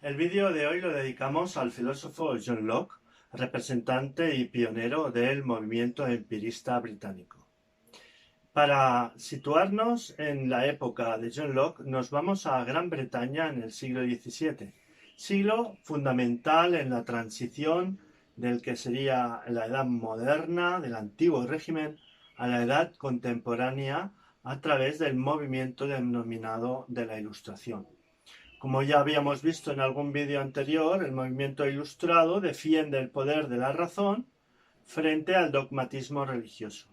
El vídeo de hoy lo dedicamos al filósofo John Locke, representante y pionero del movimiento empirista británico. Para situarnos en la época de John Locke, nos vamos a Gran Bretaña en el siglo XVII, siglo fundamental en la transición del que sería la edad moderna, del antiguo régimen, a la edad contemporánea a través del movimiento denominado de la Ilustración. Como ya habíamos visto en algún vídeo anterior, el movimiento ilustrado defiende el poder de la razón frente al dogmatismo religioso.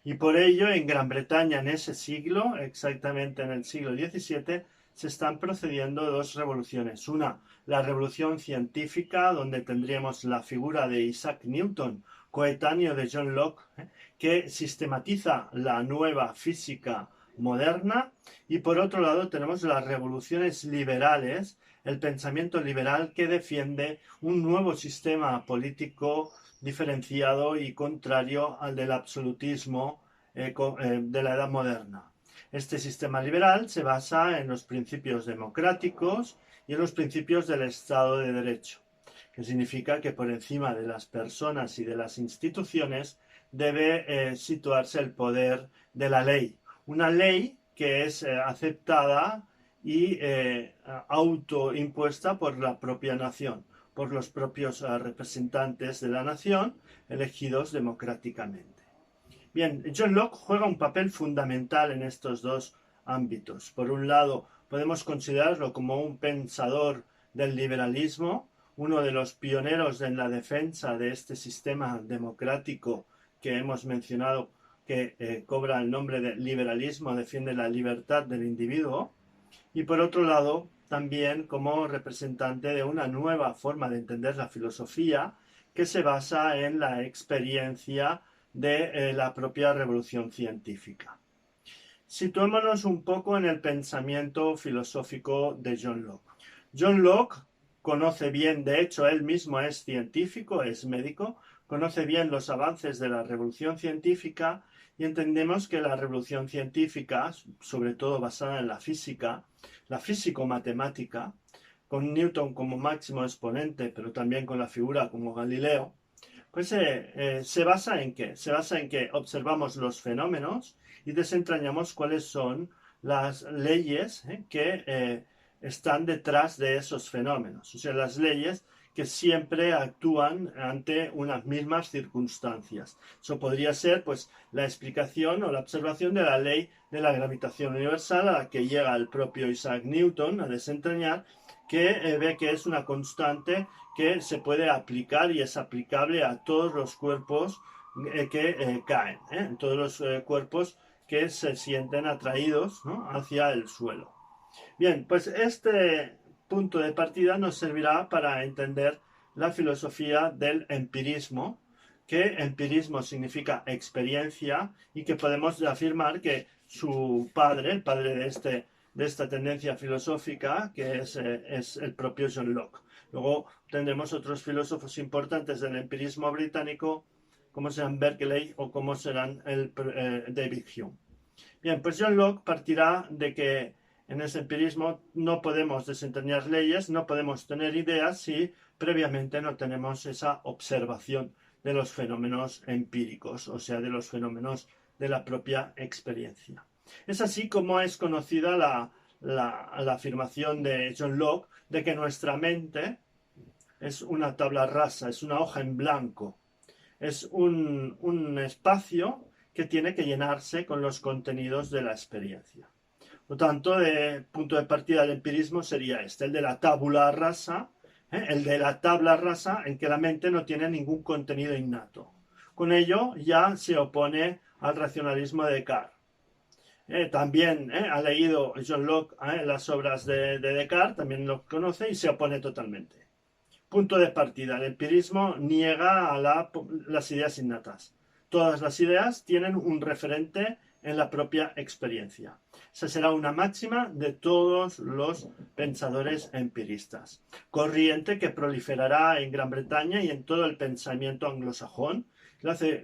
Y por ello, en Gran Bretaña en ese siglo, exactamente en el siglo XVII, se están procediendo dos revoluciones. Una, la revolución científica, donde tendríamos la figura de Isaac Newton, coetáneo de John Locke, que sistematiza la nueva física moderna, y por otro lado tenemos las revoluciones liberales, el pensamiento liberal que defiende un nuevo sistema político diferenciado y contrario al del absolutismo de la edad moderna. Este sistema liberal se basa en los principios democráticos y en los principios del Estado de Derecho, que significa que por encima de las personas y de las instituciones debe situarse el poder de la ley. Una ley que es aceptada y autoimpuesta por la propia nación, por los propios representantes de la nación elegidos democráticamente. Bien, John Locke juega un papel fundamental en estos dos ámbitos. Por un lado, podemos considerarlo como un pensador del liberalismo, uno de los pioneros en la defensa de este sistema democrático que hemos mencionado, que cobra el nombre de liberalismo, defiende la libertad del individuo, y por otro lado, también como representante de una nueva forma de entender la filosofía que se basa en la experiencia de la propia revolución científica. Situémonos un poco en el pensamiento filosófico de John Locke. John Locke conoce bien, de hecho él mismo es científico, es médico, conoce bien los avances de la revolución científica y entendemos que la revolución científica, sobre todo basada en la físico-matemática, con Newton como máximo exponente, pero también con la figura como Galileo, pues se basa en qué? Se basa en que observamos los fenómenos y desentrañamos cuáles son las leyes que están detrás de esos fenómenos. O sea, las leyes que siempre actúan ante unas mismas circunstancias. Eso podría ser, pues, la explicación o la observación de la ley de la gravitación universal a la que llega el propio Isaac Newton a desentrañar, que ve que es una constante que se puede aplicar y es aplicable a todos los cuerpos que caen, todos los cuerpos que se sienten atraídos, ¿no?, hacia el suelo. Bien, pues este punto de partida nos servirá para entender la filosofía del empirismo, que empirismo significa experiencia y que podemos afirmar que su padre, el padre de esta tendencia filosófica, que es el propio John Locke. Luego tendremos otros filósofos importantes del empirismo británico, como serán Berkeley o como serán David Hume. Bien, pues John Locke partirá de que en ese empirismo no podemos desentrañar leyes, no podemos tener ideas si previamente no tenemos esa observación de los fenómenos empíricos, o sea, de los fenómenos de la propia experiencia. Es así como es conocida la afirmación de John Locke de que nuestra mente es una tabla rasa, es una hoja en blanco, es un espacio que tiene que llenarse con los contenidos de la experiencia. Por lo tanto, el punto de partida del empirismo sería el de la tabula rasa, el de la tabla rasa en que la mente no tiene ningún contenido innato. Con ello ya se opone al racionalismo de Descartes. También ha leído John Locke las obras de Descartes, también lo conoce y se opone totalmente. Punto de partida, el empirismo niega a las ideas innatas. Todas las ideas tienen un referente en la propia experiencia. Esa será una máxima de todos los pensadores empiristas. Corriente que proliferará en Gran Bretaña y en todo el pensamiento anglosajón,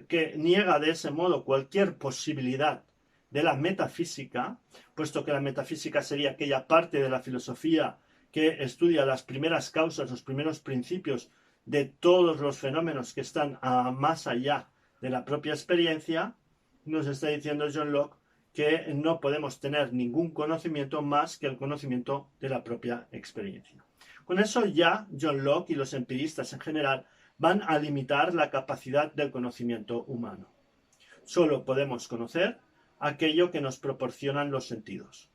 que niega de ese modo cualquier posibilidad de la metafísica, puesto que la metafísica sería aquella parte de la filosofía que estudia las primeras causas, los primeros principios de todos los fenómenos que están más allá de la propia experiencia, nos está diciendo John Locke que no podemos tener ningún conocimiento más que el conocimiento de la propia experiencia. Con eso ya John Locke y los empiristas en general van a limitar la capacidad del conocimiento humano. Solo podemos conocer aquello que nos proporcionan los sentidos.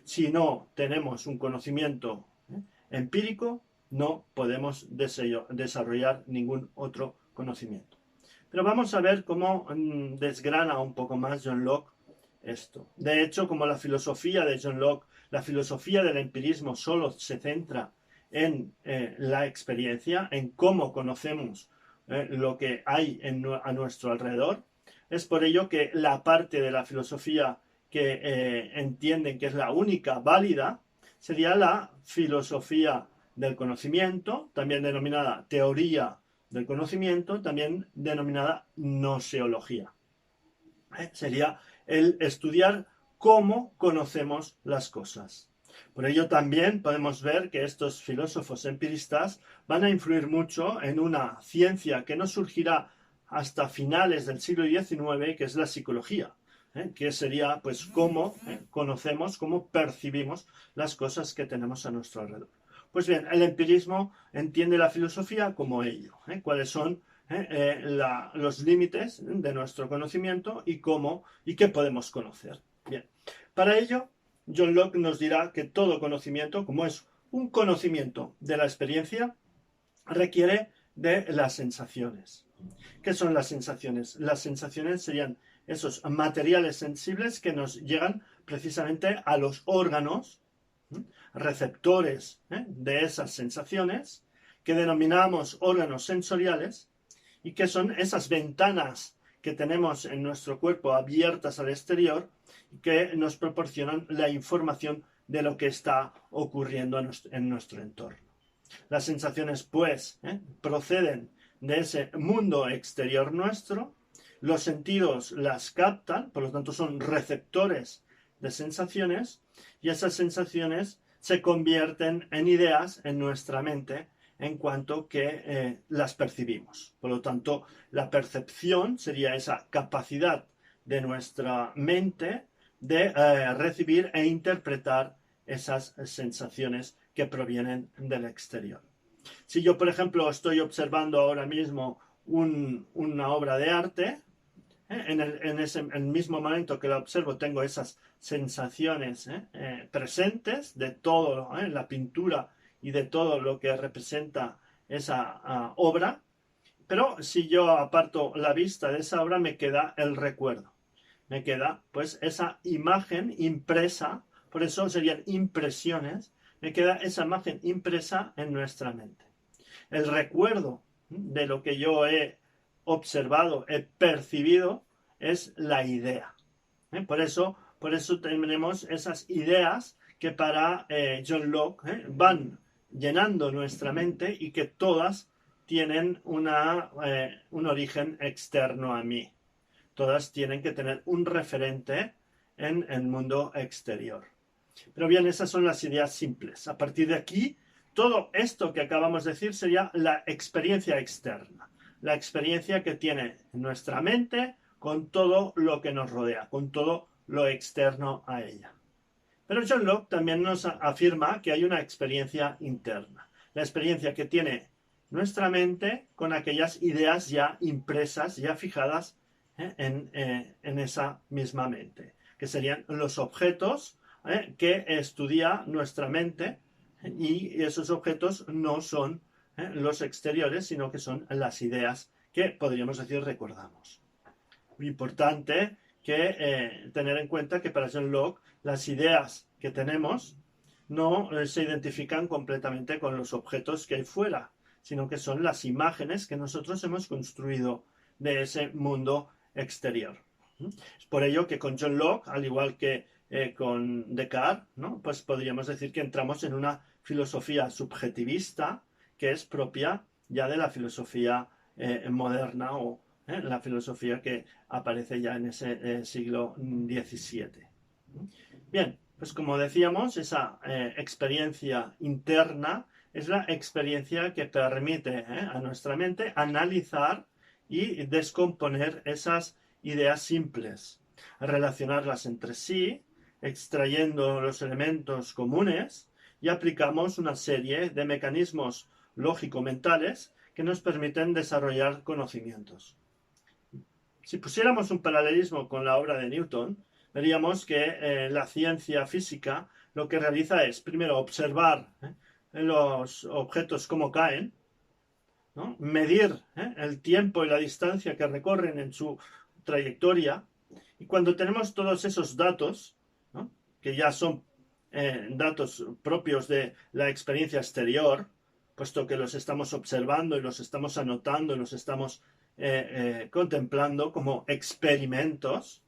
Si no tenemos un conocimiento empírico, no podemos desarrollar ningún otro conocimiento. Pero vamos a ver cómo desgrana un poco más John Locke esto. De hecho, como la filosofía de John Locke, la filosofía del empirismo solo se centra en la experiencia, en cómo conocemos lo que hay a nuestro alrededor. Es por ello que la parte de la filosofía que entienden que es la única válida sería la filosofía del conocimiento, también denominada teoría del conocimiento, también denominada gnoseología. Sería el estudiar cómo conocemos las cosas. Por ello también podemos ver que estos filósofos empiristas van a influir mucho en una ciencia que no surgirá hasta finales del siglo XIX, que es la psicología, que sería pues cómo conocemos, cómo percibimos las cosas que tenemos a nuestro alrededor. Pues bien, el empirismo entiende la filosofía como ello, cuáles son los límites de nuestro conocimiento y cómo y qué podemos conocer. Bien, para ello John Locke nos dirá que todo conocimiento, como es un conocimiento de la experiencia, requiere de las sensaciones. ¿Qué son las sensaciones? Las sensaciones serían esos materiales sensibles que nos llegan precisamente a los órganos receptores de esas sensaciones, que denominamos órganos sensoriales, y que son esas ventanas que tenemos en nuestro cuerpo abiertas al exterior y que nos proporcionan la información de lo que está ocurriendo en nuestro entorno. Las sensaciones, pues, proceden de ese mundo exterior nuestro, los sentidos las captan, por lo tanto son receptores de sensaciones, y esas sensaciones se convierten en ideas en nuestra mente en cuanto que las percibimos. Por lo tanto, la percepción sería esa capacidad de nuestra mente de recibir e interpretar esas sensaciones que provienen del exterior. Si yo, por ejemplo, estoy observando ahora mismo una obra de arte, en el mismo momento que la observo tengo esas sensaciones presentes de todo, la pintura y de todo lo que representa esa obra, pero si yo aparto la vista de esa obra me queda el recuerdo, me queda pues esa imagen impresa, por eso serían impresiones, me queda esa imagen impresa en nuestra mente. El recuerdo de lo que yo he observado, he percibido, es la idea. Por eso tenemos esas ideas que para John Locke van llenando nuestra mente y que todas tienen un origen externo a mí. Todas tienen que tener un referente en el mundo exterior. Pero bien, esas son las ideas simples. A partir de aquí, todo esto que acabamos de decir sería la experiencia externa. La experiencia que tiene nuestra mente con todo lo que nos rodea, con todo lo externo a ella. Pero John Locke también nos afirma que hay una experiencia interna. La experiencia que tiene nuestra mente con aquellas ideas ya impresas, ya fijadas en esa misma mente, que serían los objetos que estudia nuestra mente, y esos objetos no son los exteriores, sino que son las ideas que podríamos decir recordamos. Muy importante que tener en cuenta que para John Locke las ideas que tenemos no se identifican completamente con los objetos que hay fuera, sino que son las imágenes que nosotros hemos construido de ese mundo exterior. Es por ello que con John Locke, al igual que con Descartes, ¿no? Pues podríamos decir que entramos en una filosofía subjetivista que es propia ya de la filosofía moderna o la filosofía que aparece ya en ese siglo XVII. Bien, Pues como decíamos, esa experiencia interna es la experiencia que permite a nuestra mente analizar y descomponer esas ideas simples, relacionarlas entre sí, extrayendo los elementos comunes y aplicamos una serie de mecanismos lógico-mentales que nos permiten desarrollar conocimientos. Si pusiéramos un paralelismo con la obra de Newton, veríamos que la ciencia física lo que realiza es, primero, observar los objetos cómo caen, ¿no? Medir el tiempo y la distancia que recorren en su trayectoria, y cuando tenemos todos esos datos, ¿no? Que ya son datos propios de la experiencia exterior, puesto que los estamos observando y los estamos anotando y los estamos contemplando como experimentos.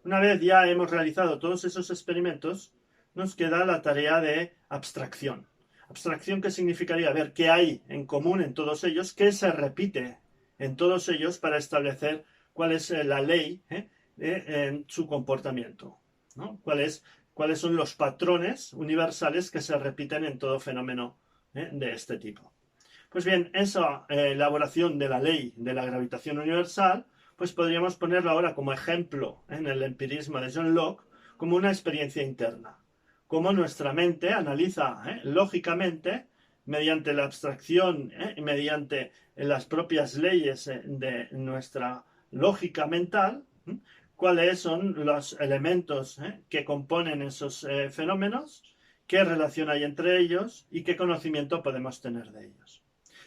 Una vez ya hemos realizado todos esos experimentos, nos queda la tarea de abstracción. Abstracción que significaría ver qué hay en común en todos ellos, qué se repite en todos ellos para establecer cuál es la ley en su comportamiento, ¿no? Cuáles son los patrones universales que se repiten en todo fenómeno de este tipo. Pues bien, esa elaboración de la ley de la gravitación universal, pues podríamos ponerla ahora como ejemplo en el empirismo de John Locke como una experiencia interna. Cómo nuestra mente analiza lógicamente, mediante la abstracción, mediante las propias leyes de nuestra lógica mental, cuáles son los elementos que componen esos fenómenos, qué relación hay entre ellos y qué conocimiento podemos tener de ellos.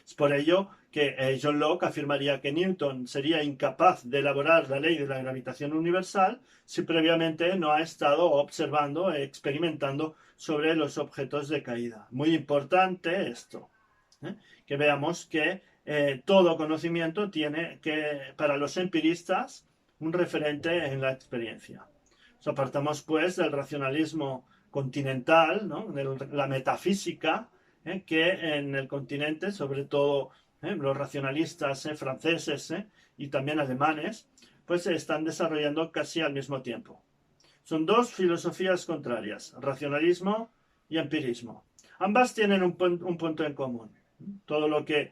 Es por ello que John Locke afirmaría que Newton sería incapaz de elaborar la ley de la gravitación universal si previamente no ha estado observando e experimentando sobre los objetos de caída. Muy importante esto, que veamos que todo conocimiento tiene que, para los empiristas, un referente en la experiencia. Nos apartamos pues del racionalismo continental, ¿no? De la metafísica, que en el continente, sobre todo los racionalistas franceses y también alemanes, pues se están desarrollando casi al mismo tiempo. Son dos filosofías contrarias, racionalismo y empirismo. Ambas tienen un punto en común. Todo lo que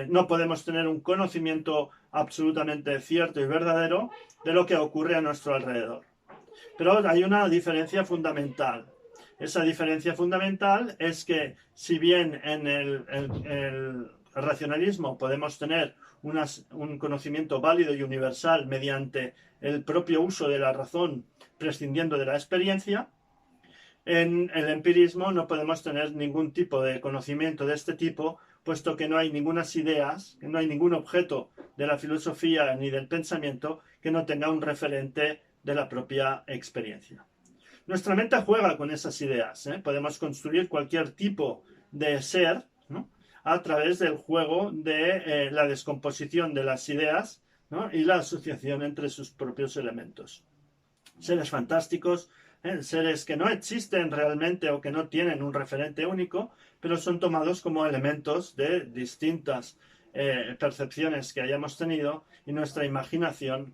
no podemos tener un conocimiento absolutamente cierto y verdadero de lo que ocurre a nuestro alrededor. Pero hay una diferencia fundamental. Esa diferencia fundamental es que si bien en el racionalismo podemos tener un conocimiento válido y universal mediante el propio uso de la razón prescindiendo de la experiencia, en el empirismo no podemos tener ningún tipo de conocimiento de este tipo, puesto que no hay ninguna ideas, que no hay ningún objeto de la filosofía ni del pensamiento que no tenga un referente de la propia experiencia. Nuestra mente juega con esas ideas. Podemos construir cualquier tipo de ser, ¿no? A través del juego de la descomposición de las ideas, ¿no? Y la asociación entre sus propios elementos. Seres fantásticos, seres que no existen realmente o que no tienen un referente único, pero son tomados como elementos de distintas percepciones que hayamos tenido y nuestra imaginación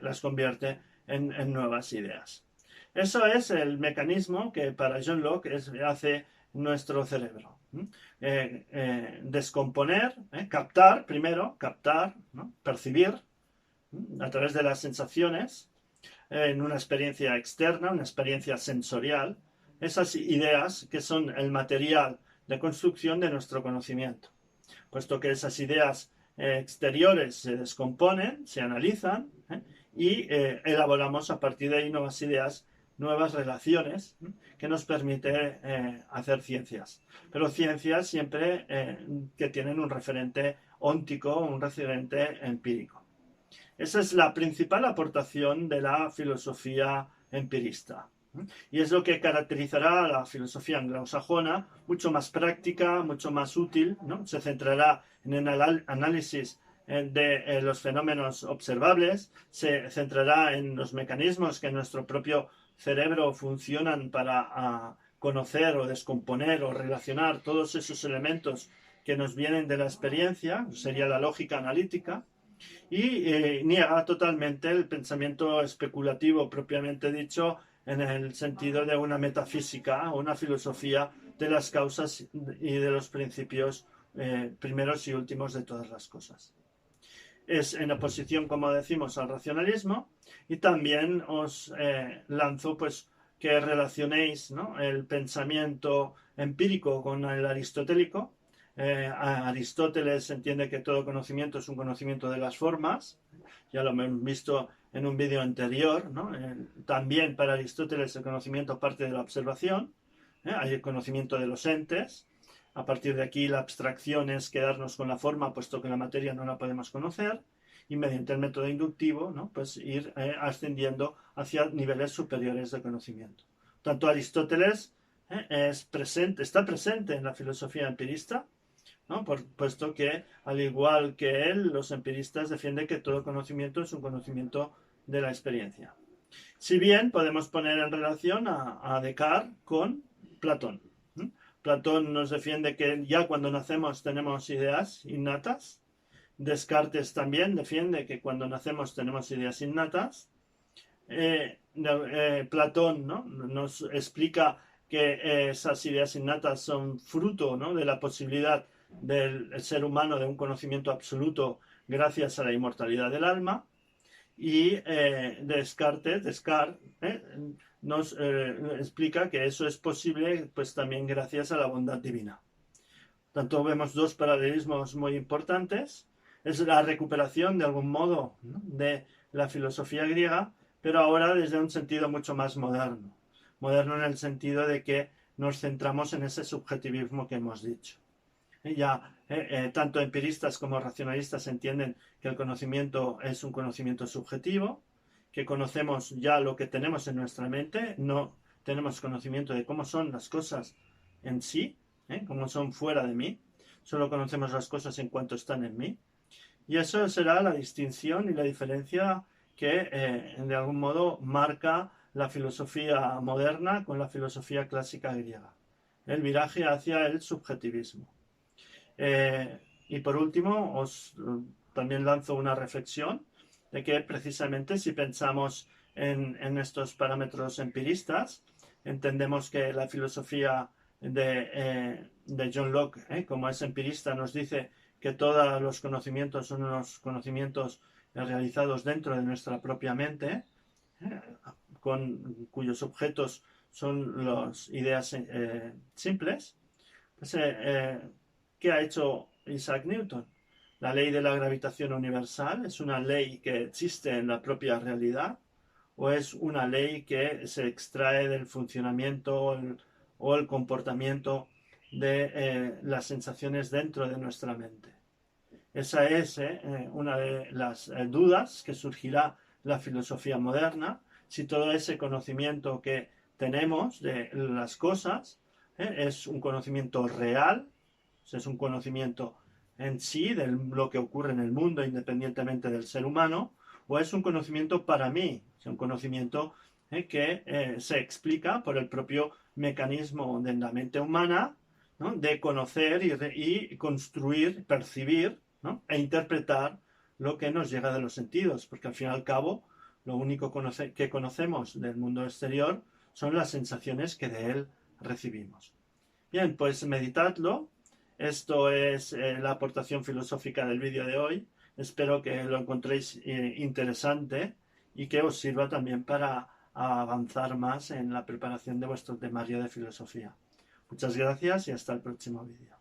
las convierte en nuevas ideas. Eso es el mecanismo que para John Locke hace nuestro cerebro. Descomponer, captar, ¿no? Percibir a través de las sensaciones en una experiencia externa, una experiencia sensorial, esas ideas que son el material de construcción de nuestro conocimiento. Puesto que esas ideas exteriores se descomponen, se analizan y elaboramos a partir de ahí nuevas ideas, nuevas relaciones que nos permite hacer ciencias. Pero ciencias siempre que tienen un referente óntico, un referente empírico. Esa es la principal aportación de la filosofía empirista. Y es lo que caracterizará a la filosofía anglosajona, mucho más práctica, mucho más útil, ¿no? Se centrará en el análisis de los fenómenos observables, se centrará en los mecanismos que en nuestro propio cerebro funcionan para conocer o descomponer o relacionar todos esos elementos que nos vienen de la experiencia, sería la lógica analítica, y niega totalmente el pensamiento especulativo propiamente dicho en el sentido de una metafísica o una filosofía de las causas y de los principios primeros y últimos de todas las cosas. Es en oposición, como decimos, al racionalismo, y también os lanzo pues que relacionéis, ¿no?, el pensamiento empírico con el aristotélico. Aristóteles entiende que todo conocimiento es un conocimiento de las formas, ya lo hemos visto en un vídeo anterior, ¿no? También para Aristóteles el conocimiento parte de la observación, hay el conocimiento de los entes. A partir de aquí la abstracción es quedarnos con la forma, puesto que la materia no la podemos conocer, y mediante el método inductivo, ¿no?, pues ir ascendiendo hacia niveles superiores de conocimiento. Tanto Aristóteles está presente en la filosofía empirista, ¿no?, puesto que, al igual que él, los empiristas defienden que todo conocimiento es un conocimiento de la experiencia. Si bien podemos poner en relación a Descartes con Platón. Platón nos defiende que ya cuando nacemos tenemos ideas innatas. Descartes también defiende que cuando nacemos tenemos ideas innatas. Platón, ¿no?, nos explica que esas ideas innatas son fruto, ¿no?, de la posibilidad del ser humano de un conocimiento absoluto gracias a la inmortalidad del alma. Y Descartes nos explica que eso es posible pues también gracias a la bondad divina. Tanto vemos dos paralelismos muy importantes. Es la recuperación de algún modo, ¿no?, de la filosofía griega, pero ahora desde un sentido mucho más moderno. Moderno en el sentido de que nos centramos en ese subjetivismo que hemos dicho. Ya tanto empiristas como racionalistas entienden que el conocimiento es un conocimiento subjetivo, que conocemos ya lo que tenemos en nuestra mente, no tenemos conocimiento de cómo son las cosas en sí, cómo son fuera de mí, solo conocemos las cosas en cuanto están en mí. Y eso será la distinción y la diferencia que de algún modo marca la filosofía moderna con la filosofía clásica griega. El viraje hacia el subjetivismo. Y por último, también lanzo una reflexión de que precisamente si pensamos en estos parámetros empiristas, entendemos que la filosofía de John Locke, como es empirista, nos dice que todos los conocimientos son unos conocimientos realizados dentro de nuestra propia mente, cuyos objetos son las ideas simples. Pues, ¿qué ha hecho Isaac Newton? La ley de la gravitación universal es una ley que existe en la propia realidad, o es una ley que se extrae del funcionamiento o el comportamiento de las sensaciones dentro de nuestra mente. Esa es una de las dudas que surgirá la filosofía moderna, si todo ese conocimiento que tenemos de las cosas es un conocimiento real, es un conocimiento en sí de lo que ocurre en el mundo independientemente del ser humano, o es un conocimiento para mí, es un conocimiento que se explica por el propio mecanismo de la mente humana, ¿no?, de conocer y construir, percibir, ¿no?, e interpretar lo que nos llega de los sentidos, porque al fin y al cabo lo único que conocemos del mundo exterior son las sensaciones que de él recibimos. Bien, pues meditadlo. Esto es la aportación filosófica del vídeo de hoy. Espero que lo encontréis interesante y que os sirva también para avanzar más en la preparación de vuestro temario de filosofía. Muchas gracias y hasta el próximo vídeo.